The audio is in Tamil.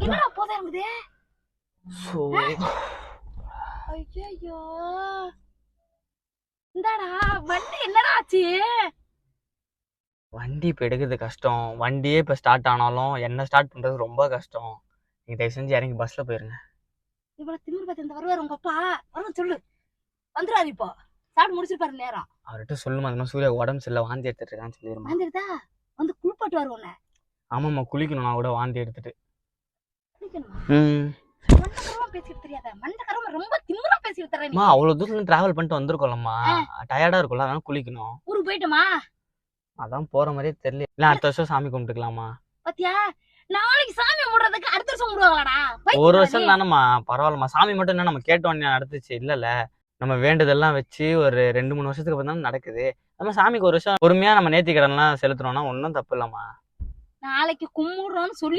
என்னடா போதா இருக்குது? சோ ஐயோ இந்தாடா வண்டி என்னடா ஆச்சு? வண்டி இப்போ எடுக்கிறது கஷ்டம். வண்டியே இப்போ ஸ்டார்ட் ஆனாலும் என்ன ஸ்டார்ட் பண்ணுறது ரொம்ப கஷ்டம். நீங்கள் தயவு செஞ்சு இறங்கி பஸ்ஸில் போயிருங்க. இவ்வளவு திமிர் பார்த்து இந்த வருவார் உங்க அப்பா. வரும் சொல்லு. வந்துடாரு இப்போ. ஸ்டார்ட் முடிச்சிருப்பாரு நேரம். அவர்கிட்ட சொல்லுமா அந்த மாதிரி சூர்யா உடம்பு சரியில்லை வாந்தி எடுத்துட்டு இருக்கான்னு சொல்லிடுமா. வந்துருதா? வந்து குளிப்பாட்டு வரும் உன்னை. ஆமாம்மா குளிக்கணும் நான் கூட வாந்தி எடுத்துட்டு. குளிக்கணுமா? ம் மண்டக்கரமா பேசிட்டு தெரியாத. மண்டக்கரமா ரொம்ப திமிரா பேசிட்டு தர நீ. அம்மா அவ்வளோ தூரத்துல டிராவல் பண்ணிட்டு வந்திருக்கோம்லம்மா. டயர்டாக இருக்கும்ல அதனால குளிக்கணும். ஊருக்கு போயிட்டோமா? அதான் போகிற மாதிரியே தெரியல. இல்லை அடுத்த வருஷம் சாமி கும்பிட்டுக்கலாமா? பாத்தியா? நாளைக்கு சாமி கும்பிடுறதுக்கு அடுத்த வருஷம் கும்பிடுவாங்களாடா? ஒரு வருஷம் தானேம்மா பரவாயில்லம்மா. சாமி மட்டும் என்ன நம்ம கேட்டோன்னே நடந்துச்சு இல்லைல்ல. நம்ம வேண்டதெல்லாம் வச்சு ஒரு 2-3 வருஷத்துக்கு அப்புறம் தான் நடக்குது. நம்ம சாமிக்கு ஒரு வருஷம் பொறுமையாக நம்ம நேர்த்தி கடன்லாம் செலுத்துறோம்னா ஒன்றும் தப்பு இல்லைம்மா. நாளைக்கு கும்பிடுறோம்னு சொல்லி